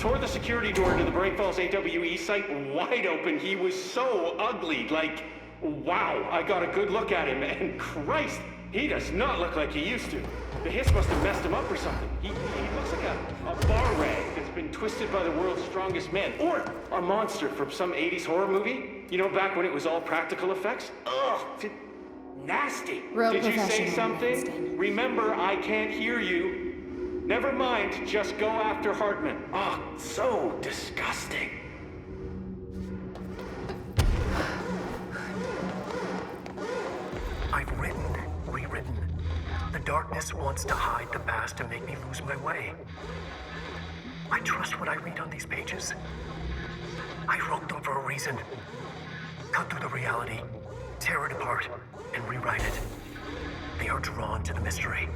tore the security door to the Bright Falls AWE site wide open. He was so ugly, like, wow. I got a good look at him, and Christ, he does not look like he used to. The hiss must have messed him up or something. He looks like a bar rag that's been twisted by the world's strongest man. Or a monster from some 80s horror movie. You know, back when it was all practical effects? Ugh, nasty. Real Did you say professional, something? Winston. Remember, I can't hear you. Never mind, just go after Hartman. Oh, so disgusting. I've written, rewritten. The darkness wants to hide the past and make me lose my way. I trust what I read on these pages. I wrote them for a reason. Cut through the reality, tear it apart, and rewrite it. They are drawn to the mystery.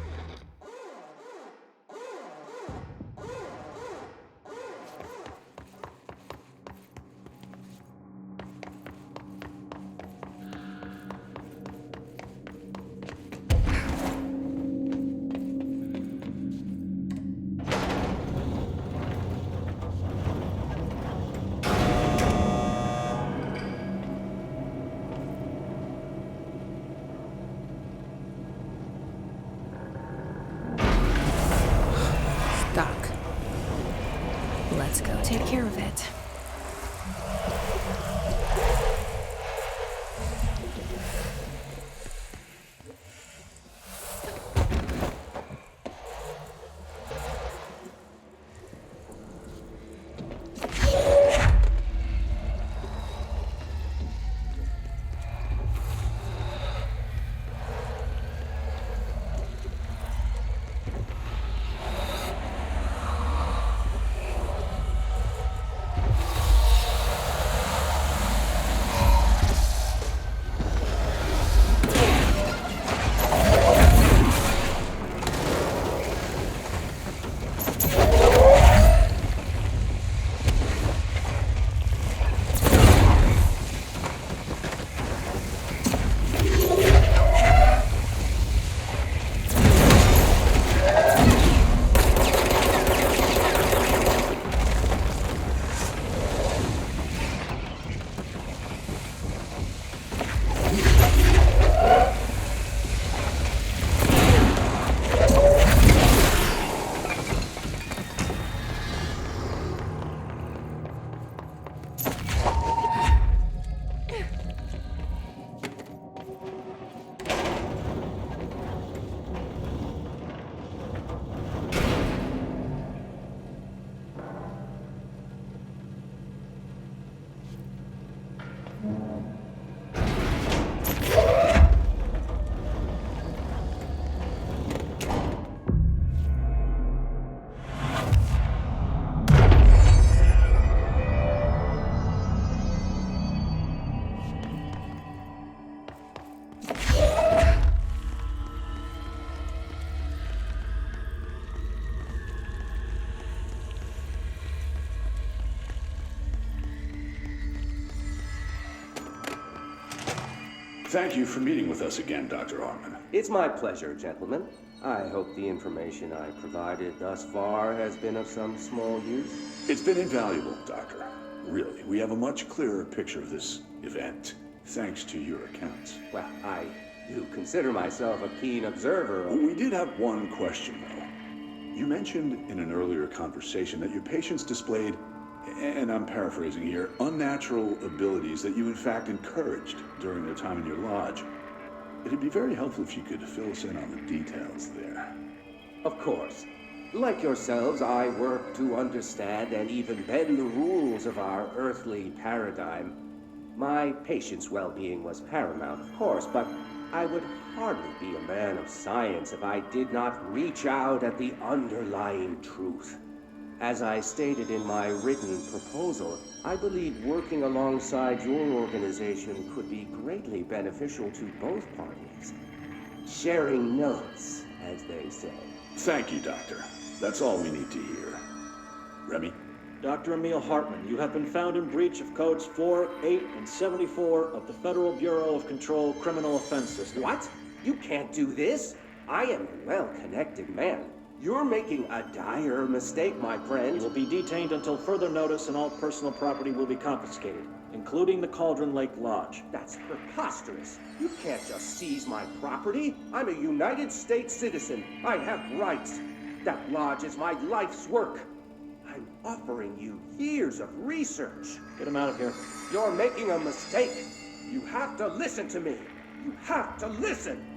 Doc. Let's go take care of it. Thank you for meeting with us again, Dr. Hartman. It's my pleasure, gentlemen. I hope the information I provided thus far has been of some small use. It's been invaluable, Doctor. Really, we have a much clearer picture of this event, thanks to your accounts. Well, I do consider myself a keen observer of... We did have one question, though. You mentioned in an earlier conversation that your patients displayed, and I'm paraphrasing here, unnatural abilities that you in fact encouraged during their time in your lodge. It'd be very helpful if you could fill us in on the details there. Of course. Like yourselves, I work to understand and even bend the rules of our earthly paradigm. My patient's well-being was paramount, of course, but I would hardly be a man of science if I did not reach out at the underlying truth. As I stated in my written proposal, I believe working alongside your organization could be greatly beneficial to both parties. Sharing notes, as they say. Thank you, Doctor. That's all we need to hear. Remy? Dr. Emil Hartman, you have been found in breach of Codes 4, 8, and 74 of the Federal Bureau of Control Criminal Offense System. What? You can't do this. I am a well-connected man. You're making a dire mistake, my friend. You will be detained until further notice, and all personal property will be confiscated, including the Cauldron Lake Lodge. That's preposterous. You can't just seize my property. I'm a United States citizen. I have rights. That lodge is my life's work. I'm offering you years of research. Get him out of here. You're making a mistake. You have to listen to me. You have to listen.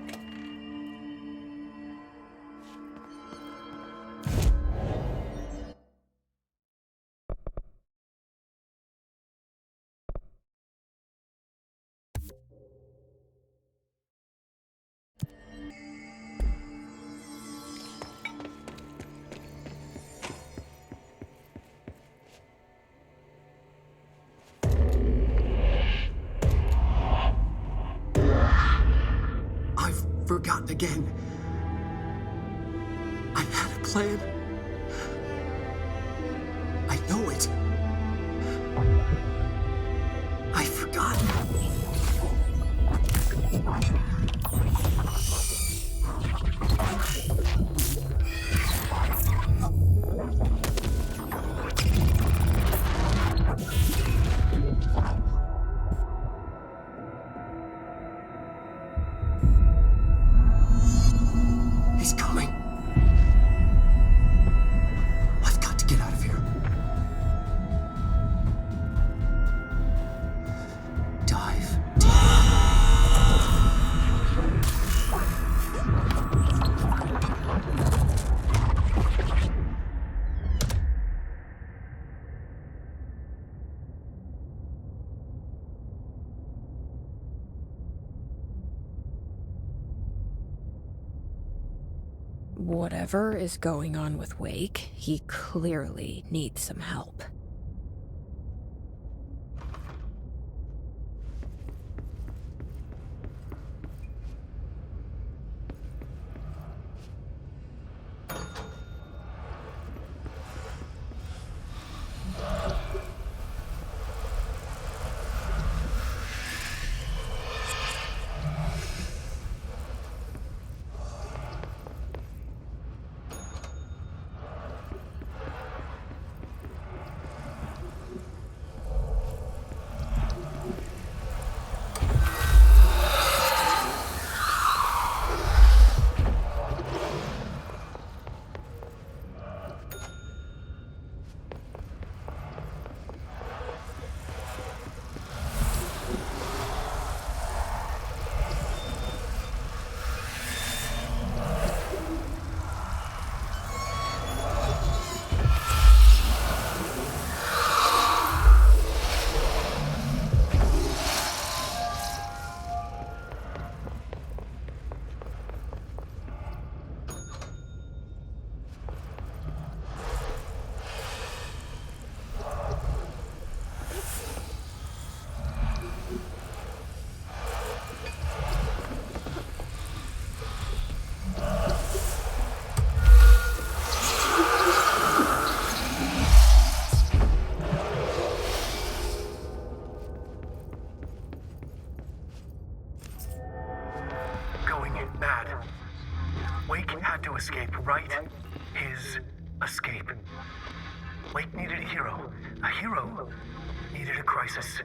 Forgotten again. I had a plan. I know it. I've forgotten. He's coming. I've got to get out of here. Dive deep. Whatever is going on with Wake, he clearly needs some help. Escape, right? His escape. Wake needed a hero. A hero needed a crisis.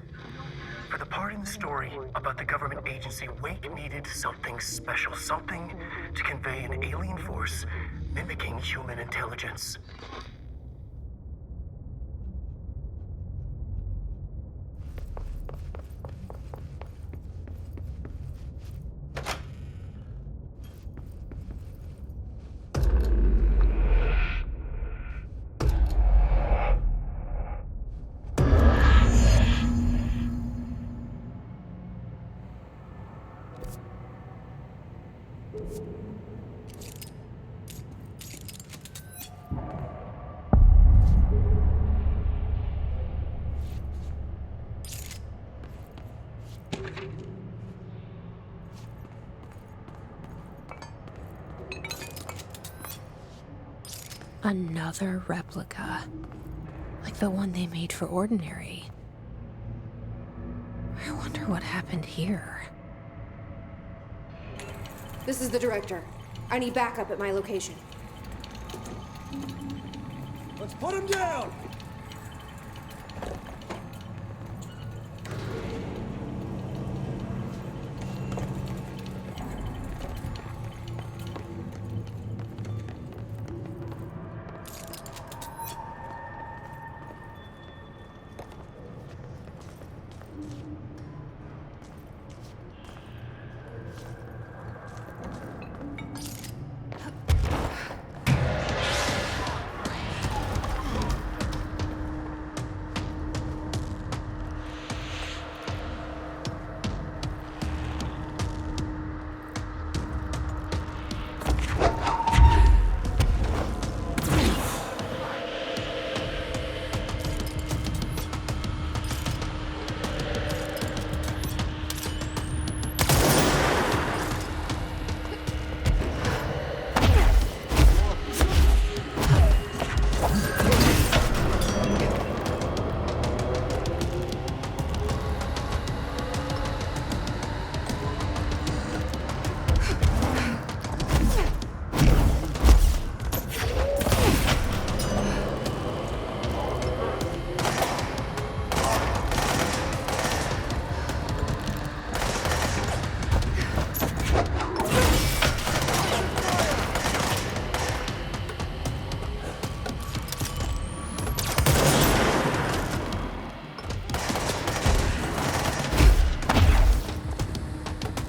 For the part in the story about the government agency, Wake needed something special, something to convey an alien force mimicking human intelligence. Another replica. Like the one they made for Ordinary. I wonder what happened here. This is the director. I need backup at my location. Let's put him down!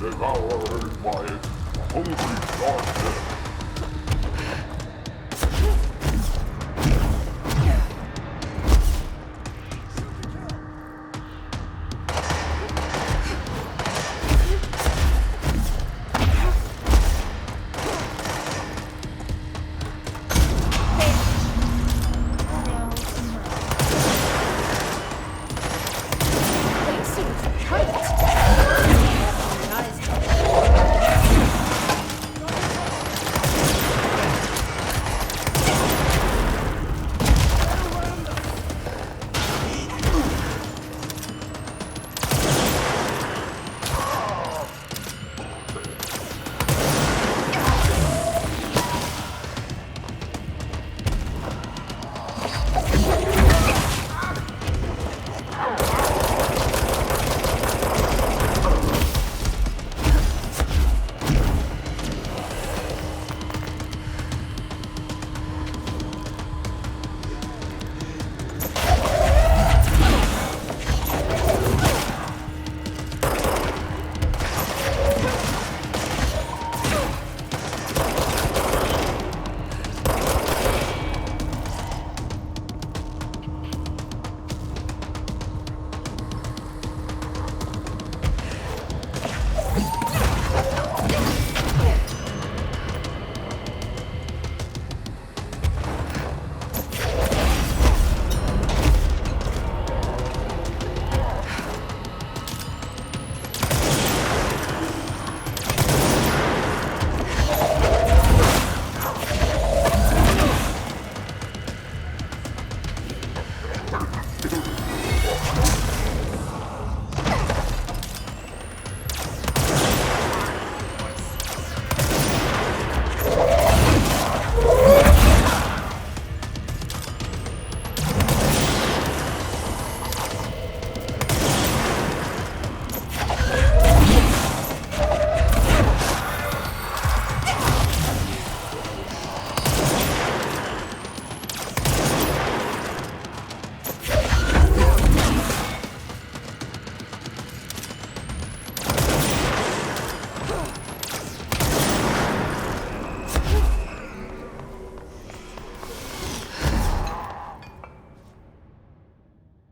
Devoured by hungry darkness.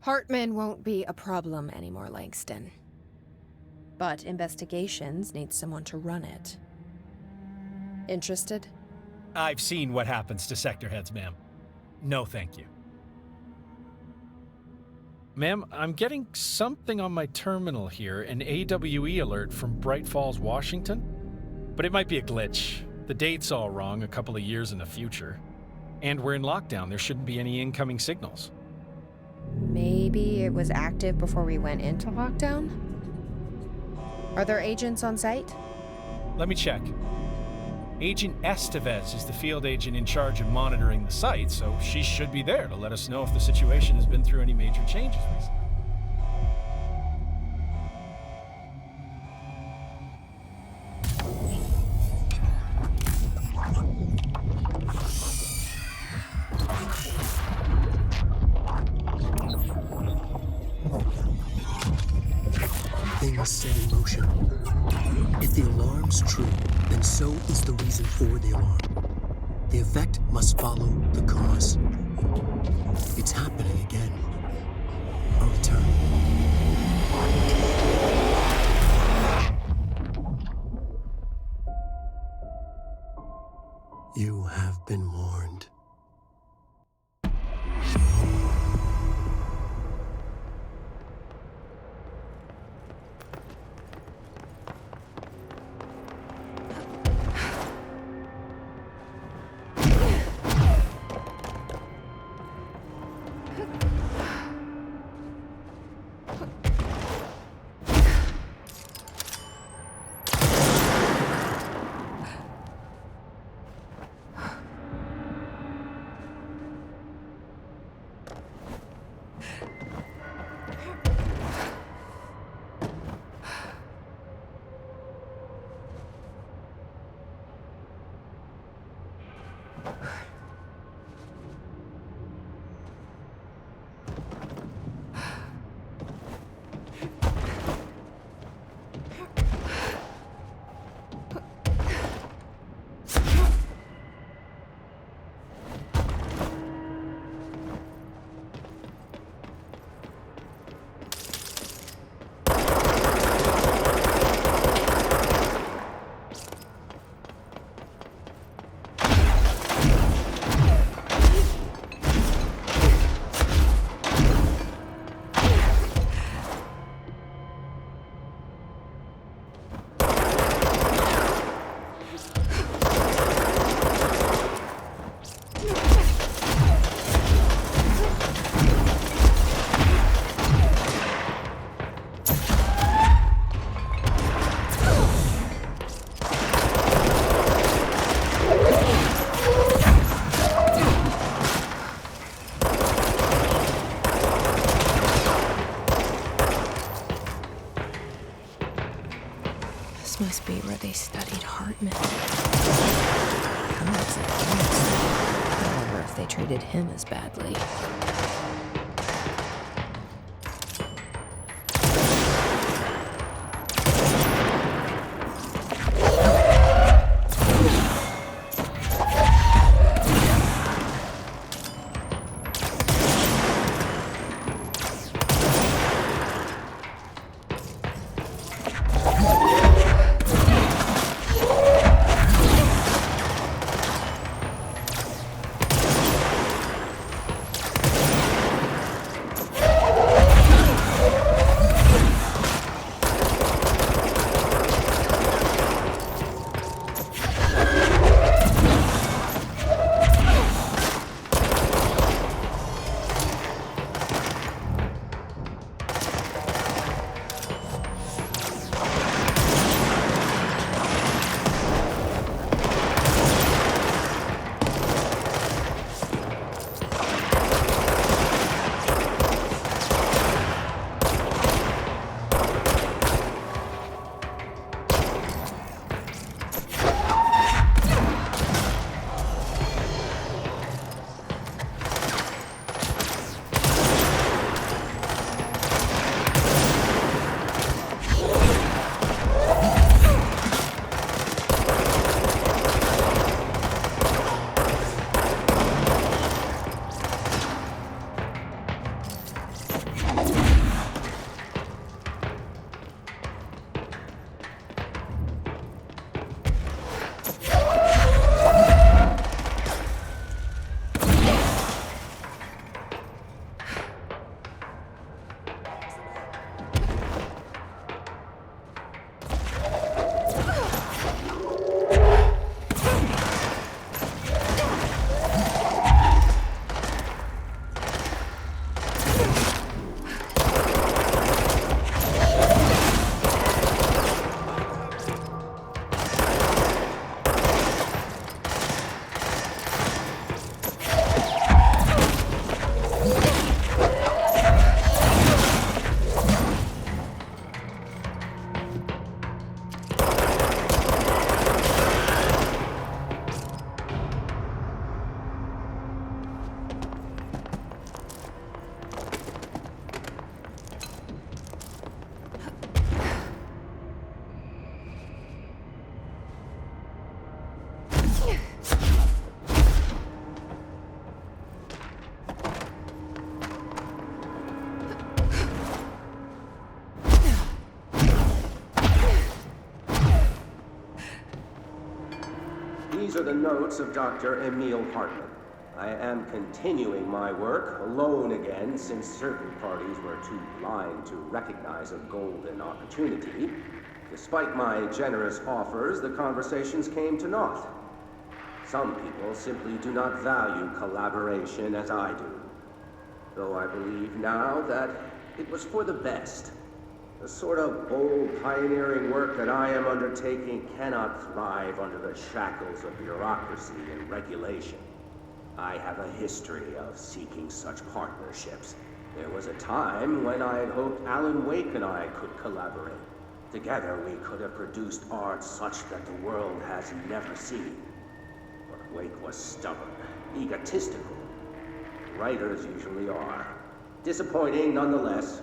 Hartman won't be a problem anymore, Langston. But investigations need someone to run it. Interested? I've seen what happens to sector heads, ma'am. No, thank you. Ma'am, I'm getting something on my terminal here, an AWE alert from Bright Falls, Washington. But it might be a glitch. The date's all wrong, a couple of years in the future. And we're in lockdown, there shouldn't be any incoming signals. Maybe it was active before we went into lockdown? Are there agents on site? Let me check. Agent Estevez is the field agent in charge of monitoring the site, so she should be there to let us know if the situation has been through any major changes recently. Things set in motion. If the alarm's true, then so is the reason for the alarm. The effect must follow the cause. It's happening again. A return. You have been warned. This must be where they studied Hartman. That's advanced. I wonder if they treated him as badly. These are the notes of Dr. Emil Hartman. I am continuing my work alone again since certain parties were too blind to recognize a golden opportunity. Despite my generous offers, the conversations came to naught. Some people simply do not value collaboration as I do. Though I believe now that it was for the best. The sort of bold, pioneering work that I am undertaking cannot thrive under the shackles of bureaucracy and regulation. I have a history of seeking such partnerships. There was a time when I had hoped Alan Wake and I could collaborate. Together we could have produced art such that the world has never seen. But Wake was stubborn, egotistical. Writers usually are. Disappointing nonetheless.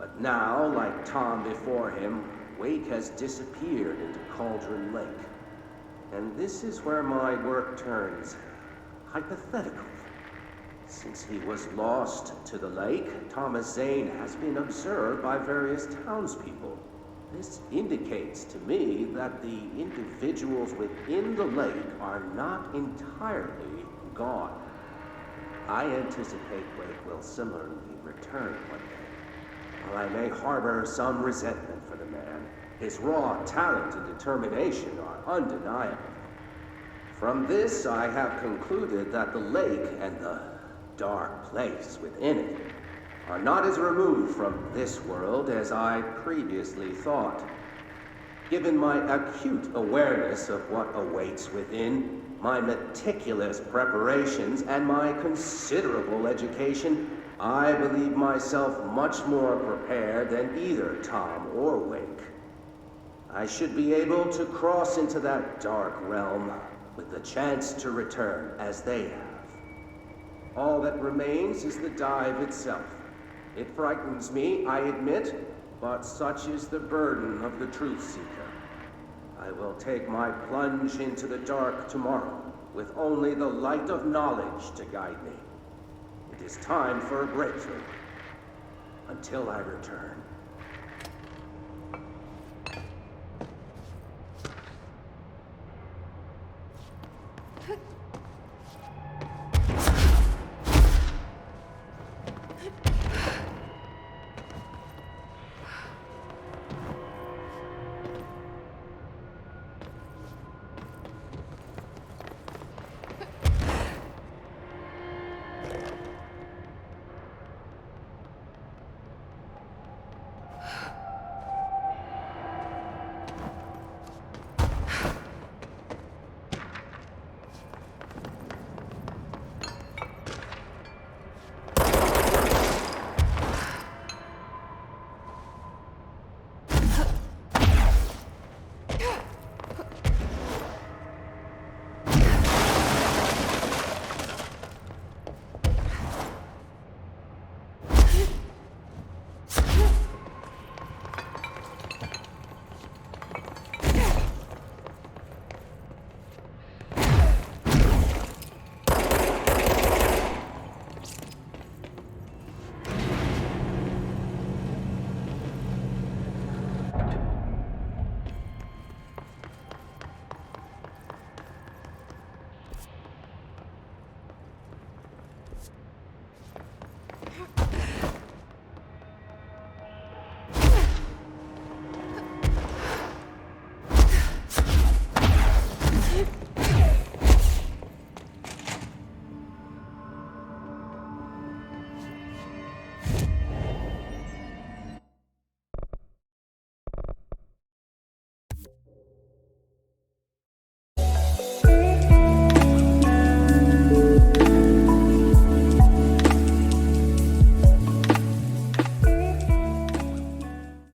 But now, like Tom before him, Wake has disappeared into Cauldron Lake. And this is where my work turns hypothetical. Since he was lost to the lake, Thomas Zane has been observed by various townspeople. This indicates to me that the individuals within the lake are not entirely gone. I anticipate Wake will similarly return one day. While I may harbor some resentment for the man, his raw talent and determination are undeniable. From this, I have concluded that the lake and the dark place within it are not as removed from this world as I previously thought. Given my acute awareness of what awaits within, my meticulous preparations, and my considerable education, I believe myself much more prepared than either Tom or Wake. I should be able to cross into that dark realm with the chance to return as they have. All that remains is the dive itself. It frightens me, I admit, but such is the burden of the truth seeker. I will take my plunge into the dark tomorrow, with only the light of knowledge to guide me. It is time for a breakthrough. Until I return,